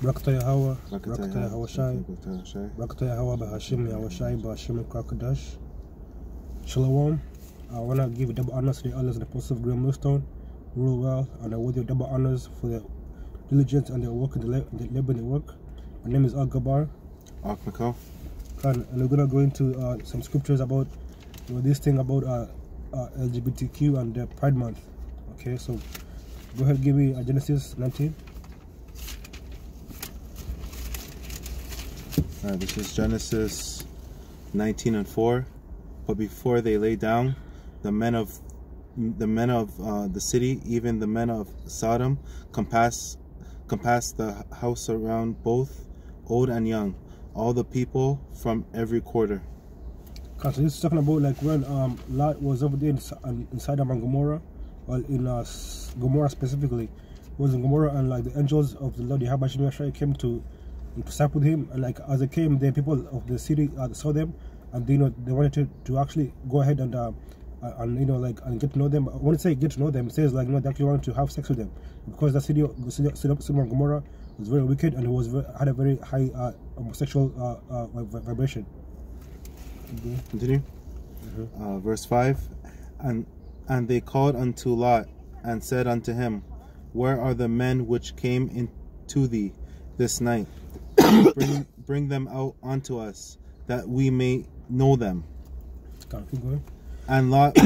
Barakatah Yahweh, Barakatah Yahweh, Barakatah Yahweh, Bahashim Yahweh, Bahashim Kakadash. Shalom. I want to give double honors to the elders and the apostles of Great Millstone. Rule well, and I will give double honors for their diligence and their work and the labor and their work. My name is Al Gabar. Akmako. And we're gonna go into some scriptures about this thing about LGBTQ and the Pride Month. Okay, so go ahead, give me Genesis 19. Alright, this is Genesis 19:4. But before they lay down, the men of the city, even the men of Sodom, compassed the house around, both old and young, all the people from every quarter. So this is talking about like when Lot was over there in Sodom and Gomorrah, well in Gomorrah specifically, was in Gomorrah, and like the angels of the Lord Yahweh came to sup with him, and like as they came, the people of the city saw them, and they wanted to actually go ahead and and get to know them. When I say get to know them, it says like they actually wanted to have sex with them, because the city of Sodom and Gomorrah was very wicked, and it had a very high homosexual vibration. Continue. Verse 5. And they called unto Lot and said unto him, Where are the men which came into thee this night? Bring them out unto us, that we may know them. Keep going. And Lot,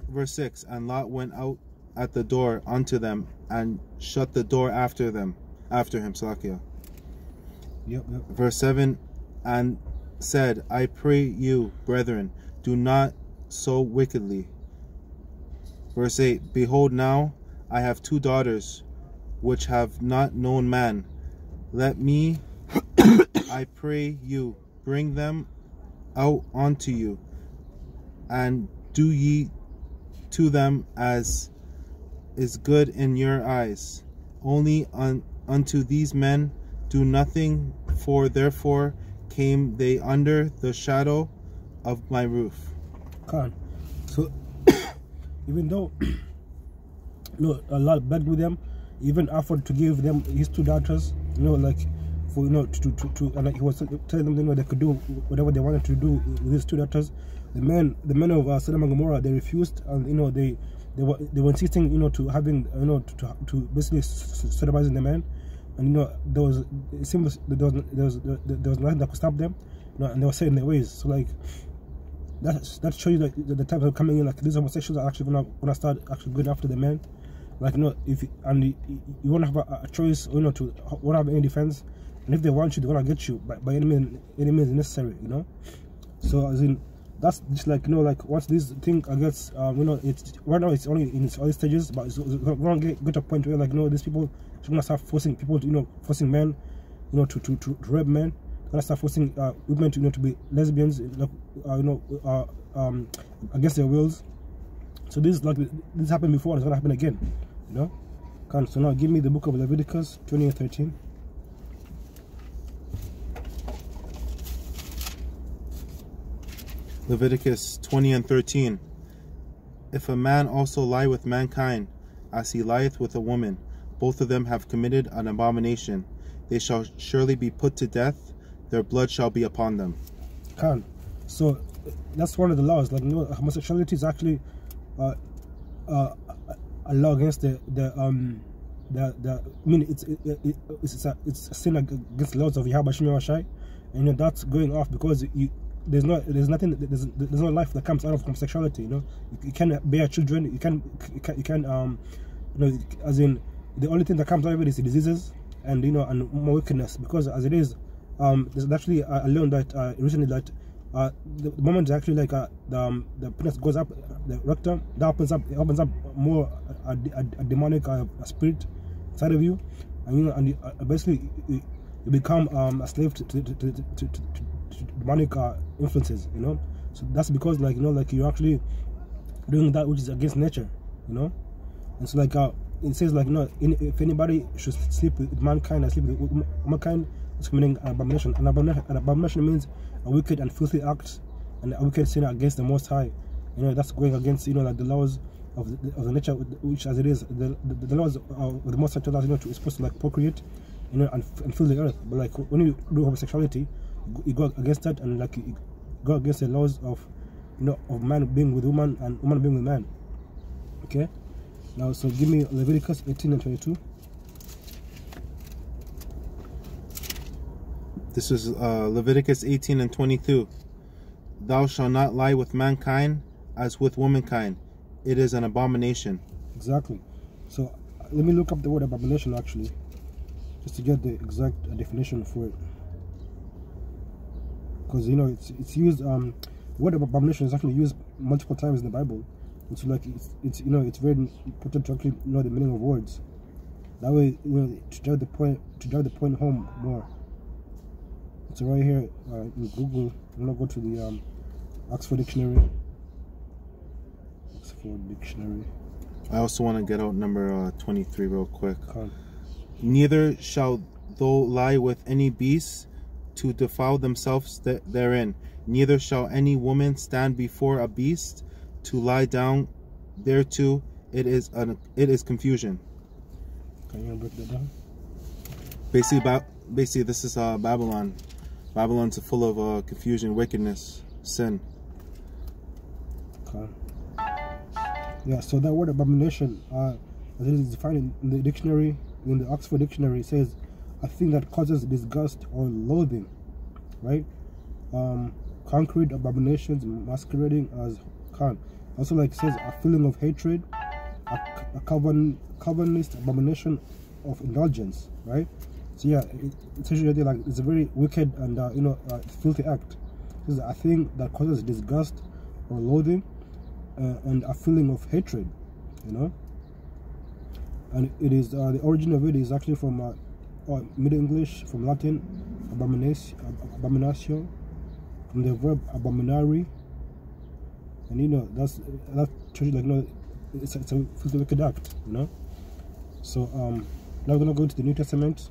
verse 6, and Lot went out at the door unto them, and shut the door after him, Salakia. Yep. Verse 7, and said, I pray you, brethren, do not so wickedly. Verse 8, behold, now I have 2 daughters, which have not known man. Let me, I pray you, bring them out unto you, and do ye to them as is good in your eyes. Only unto these men do nothing, for therefore came they under the shadow of my roof. So even though Allah begged with them, even offered to give them his 2 daughters, like for to and like he was telling them they could do whatever they wanted to do with his 2 daughters. The men of Sodom and Gomorrah, they refused, and they were insisting to having to basically sodomizing the men, and there was nothing that could stop them, and they were set in their ways. So like that shows you that the times are coming in, like these homosexuals are actually gonna start actually going after the men, like if you won't have a choice, to won't have any defense, and if they want you, they're gonna get you by any means necessary, So as in, that's just like like once this thing gets it's right now it's only in its early stages, but it's gonna get to a point where like these people are gonna start forcing people to forcing men to rape men. They're gonna start forcing women to be lesbians, against their wills. So this happened before, and it's gonna happen again, So now give me the book of Leviticus 20:13. Leviticus 20:13. If a man also lie with mankind, as he lieth with a woman, both of them have committed an abomination. They shall surely be put to death. Their blood shall be upon them. So that's one of the laws. Like homosexuality is actually a law against the I mean it's a sin against the laws of Yahweh, and that's going off because there's no life that comes out of homosexuality. You can't bear children. You can as in the only thing that comes out of it is the diseases and and more wickedness, because as it is there's actually I learned that recently that the moment actually like the penis goes up, the rectum, that opens up more a demonic spirit inside of you, and basically you become a slave to demonic influences, So that's because like like you're actually doing that which is against nature, And so like it says like if anybody should sleep with mankind and sleep with mankind, it's committing an abomination. An abomination means a wicked and filthy act and a wicked sin against the Most High. That's going against like the laws of the nature, which as it is the laws of the Most High told us, you're supposed to like procreate, you know, and fill the earth. But like when you do homosexuality, you go against that, and like you go against the laws of, you know, of man being with woman and woman being with man. Okay. Now, so give me Leviticus 18 and 22. This is Leviticus 18 and 22. Thou shalt not lie with mankind as with womankind. It is an abomination. Exactly. So let me look up the word abomination actually, just to get the exact definition for it. Because you know it's used. The word abomination is actually used multiple times in the Bible. And so like it's you know it's very important to actually know the meaning of words. That way, you know, to drive the point home more. So right here in Google, I'm gonna go to the Oxford Dictionary. Oxford Dictionary. I also want to get out number 23 real quick. Neither shall thou lie with any beast to defile themselves therein. Neither shall any woman stand before a beast to lie down thereto. It is confusion. Can you break that down? Basically, this is Babylon. Babylon's full of confusion, wickedness, sin. Okay. Yeah, so that word abomination, as it is defined in the dictionary, in the Oxford Dictionary, it says a thing that causes disgust or loathing, right? Concrete abominations masquerading as also like it says a feeling of hatred, a Calvinist abomination of indulgence, right? So yeah, it's usually like it's a very wicked and you know filthy act. It's a thing that causes disgust or loathing and a feeling of hatred, you know. And it is the origin of it is actually from Middle English, from Latin abomination, from the verb abominari, and you know that's like, you know, it's a filthy wicked act, you know. So now we're gonna go into the New Testament.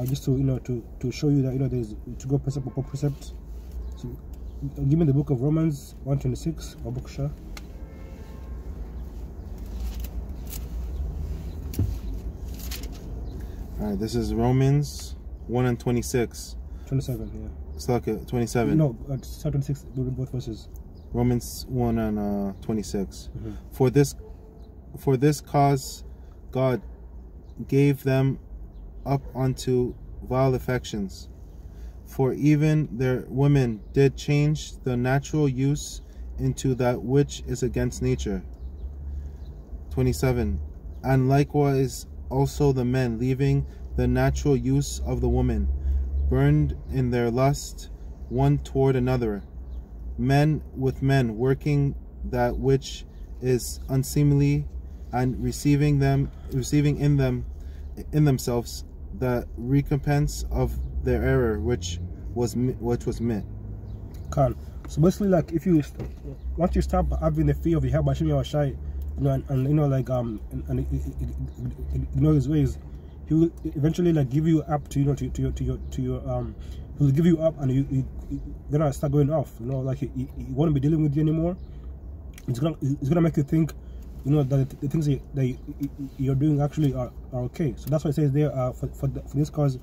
Just to, you know, to show you that, you know, there's to go precept upon precept. So give me the book of Romans 1:26 or book Shah. Alright, this is Romans 1 and 26. 27, yeah. It's like 27. No, 26, both verses. Romans 1 and 26. Mm-hmm. For this cause God gave them up unto vile affections. For even their women did change the natural use into that which is against nature. 27. And likewise also the men, leaving the natural use of the woman, burned in their lust one toward another, men with men, working that which is unseemly, and receiving in themselves the recompense of their error, which was meant. So basically, like, if you once you stop having the fear of Yahweh Hashem Yahushai, you know, and you know, like and ignore his ways, he will eventually like give you up to, you know, to your he'll give you up, and you're gonna start going off, you know, like he won't be dealing with you anymore. It's gonna make you think, you know, that the things that you're doing actually are okay. So that's why it says there, for this cause,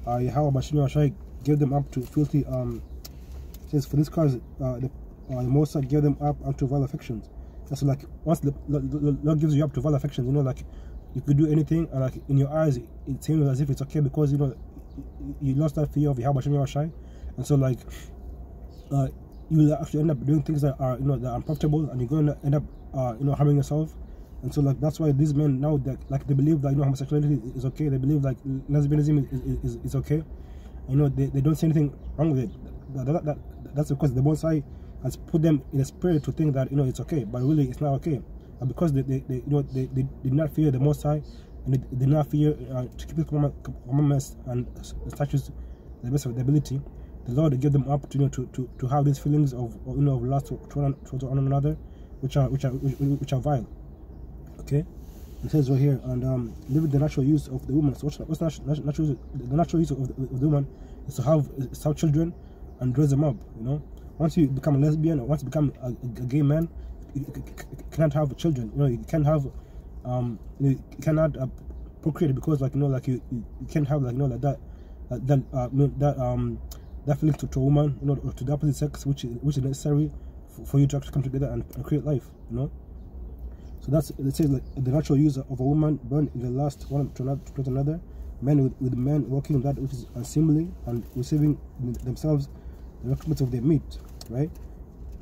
Yahweh Hashem Yahushai gave them up to filthy. It says for this cause, the Most High gave them up unto vile affections. That's like once the Lord gives you up to vile affections, you know, like you could do anything, and like in your eyes, it seems as if it's okay because, you know, you lost that fear of Yahweh Hashem Yahushai, and so like you will actually end up doing things that are, you know, that are unprofitable, and you're going to end up you know, harming yourself. And so like that's why these men now, that like they believe that, you know, homosexuality is okay. They believe like lesbianism is okay. You know, they don't see anything wrong with it. That's because the Most High has put them in a spirit to think that, you know, it's okay, but really it's not okay. But because they you know, they did not fear the Most High, and they did not fear to keep His commandments and statutes to the best of their ability, the Lord gave them up to, you know, to have these feelings of, you know, of lust towards one another, which are vile. Okay, it says right here, and living the natural use of the woman. So what's natural? The natural use of the woman is to have children and dress them up. You know, once you become a lesbian, or once you become a gay man, you cannot have children. You know, you can't have you cannot procreate, because like like you can't have like like that feeling to a woman, or to the opposite sex, which is necessary for you to actually come together and create life, So that's, it says, like, the natural use of a woman born in the last one to another, men with men working that which is unseemly and receiving themselves the recompense of their meat, right?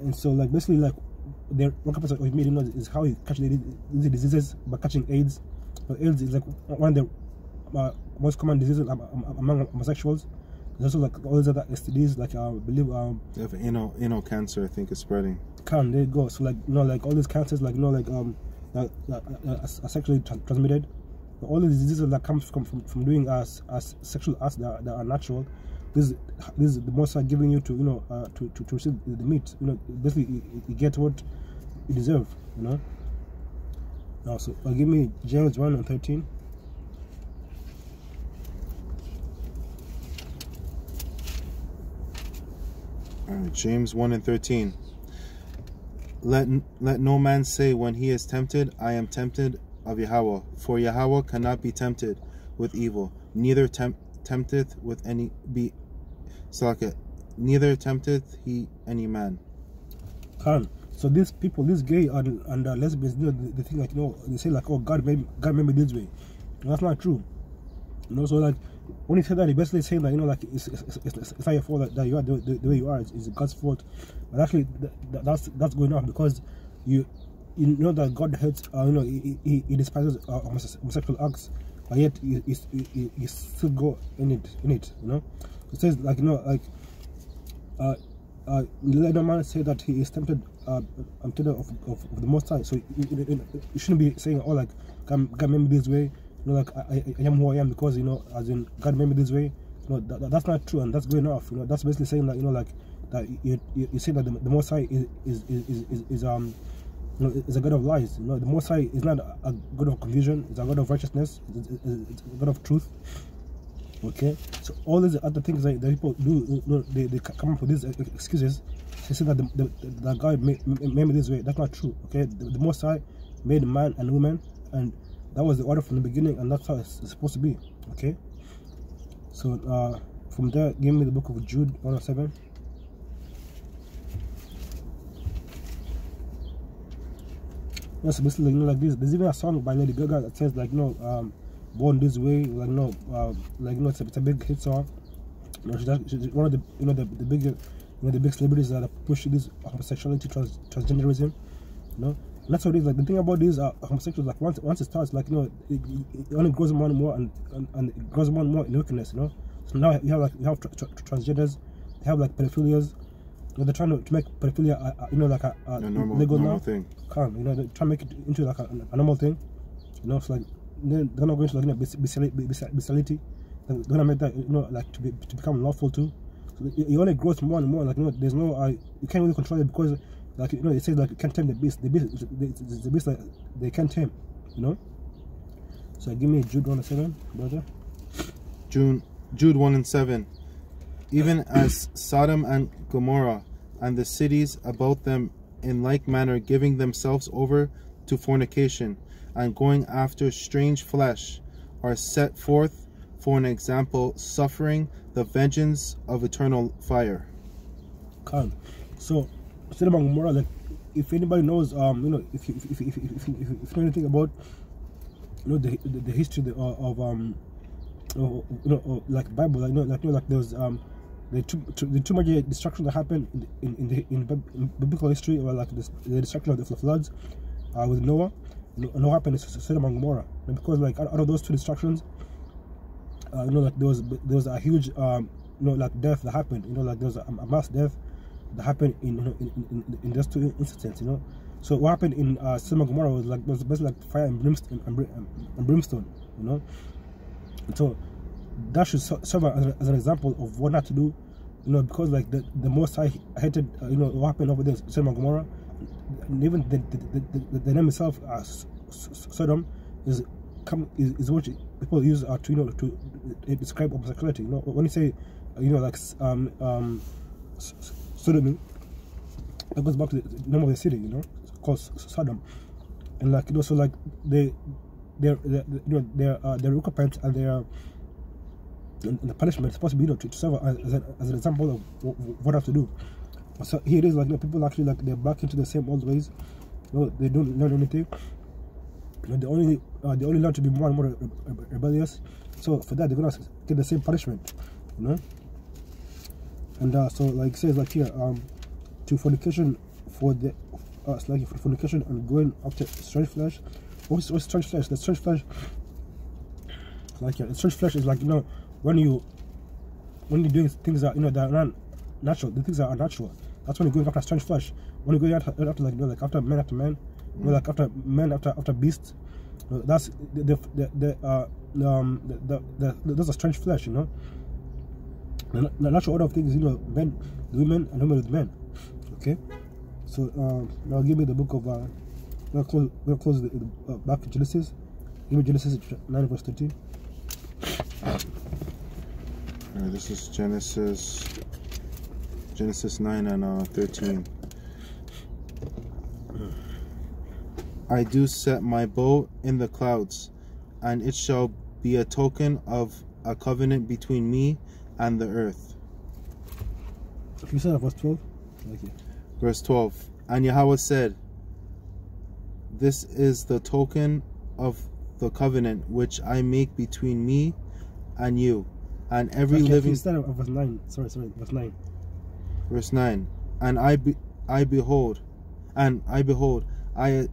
And so, like, basically, like, the recompense of meat, is how you catch the diseases by catching AIDS. But AIDS is like one of the most common diseases among homosexuals. There's also like all these other STDs, like I believe they have anal cancer, I think, is spreading. There you go. So like like all these cancers, like are sexually transmitted. But all these diseases that comes from doing as sexual acts that are natural. This is the most giving you to to receive the meat. Basically you get what you deserve. Now, so give me James 1:13. James 1:13. Let no man say when he is tempted, I am tempted of Yahweh. For Yahweh cannot be tempted with evil, neither tempteth with any neither tempteth he any man. So these people, these gay and lesbians, they think like they say like, oh, God made me this way. That's not true. So like when he said that, he basically saying that like it's not your fault that you are the way you are. It's God's fault. But actually that's going on because you know that God hates he despises homosexual acts, but yet you still go in it. It says like let no man say that he is tempted of the Most High. So you shouldn't be saying, oh, like God made me this way. Like I am who I am because as in God made me this way. That's not true, and that's going off. That's basically saying that like that you say that the Most High is a God of lies. The Most High is not a God of confusion. It's a God of righteousness. It's a God of truth. Okay, so all these other things that people do, they come up with these excuses. They say that the God made me this way. That's not true. Okay, the Most High made man and woman, and that was the order from the beginning, and that's how it's supposed to be. Okay, so from there, give me the book of Jude 1:7. Yes, basically, like this. There's even a song by Lady Gaga that says like, born this way, it's a big hit song. She's one of the big celebrities that push this homosexuality, transgenderism. And that's what it is. Like the thing about these homosexuals, like once it starts, like it only grows more and more, and it grows more and more in wickedness. So now you have transgenders, you have like pedophilias. They're trying to make pedophilia like a normal thing. They're trying to make it into like a normal thing. So like they're not going to bestiality. They're gonna make that like to become lawful too. So it only grows more and more. Like there's no you can't really control it because like it says like you can't tame the beast. The beast like they can't tame. So give me Jude 1:7, brother. Jude 1:7. Even as Sodom and Gomorrah and the cities about them in like manner, giving themselves over to fornication and going after strange flesh, are set forth for an example, suffering the vengeance of eternal fire. So Sodom and Gomorrah, like if anybody knows, if you know anything about the history of like Bible, like there was the two major destructions that happened in biblical history, or like the destruction of the floods with Noah. What happened is Sodom and Gomorrah, and because like out of those two destructions, like there was a huge like death that happened. Like there was a mass death that happened in those two instances. So what happened in Sodom and Gomorrah was basically like fire and brimstone. And so that should serve as an example of what not to do, because like the Most High hated what happened over there in Sodom and Gomorrah, and even the name itself Sodom is what people use to describe homosexuality. When you say like sodomy, that goes back to the name of the city, it's called Sodom, and like so like their recompense and their and the punishment is supposed to be, to serve as an example of what I have to do. So here it is, like, people actually, like, they're back into the same old ways. They don't learn anything. They only learn to be more and more rebellious. So for that, they're gonna get the same punishment, And so, like, it says, like, here, to fornication for the it's like for fornication and going after strange flesh. What's strange flesh? The strange flesh, like, strange flesh is like, when you're doing things that that are not natural, the things that are natural. That's when you're going after strange flesh. When you're going after like after man, like after men after beasts. That's that's a strange flesh, The natural order of things, men with women and women with men. Okay, so now give me the book of we'll close back to Genesis. Give me Genesis 9 verse 13. This is Genesis 9 and 13. I do set my bow in the clouds, and it shall be a token of a covenant between me and the earth. You said verse 12? Okay. Verse 12. And Yahweh said, this is the token of the covenant which I make between me and you, and every living... Instead of verse 9. Sorry, verse 9. Verse 9. And I behold, I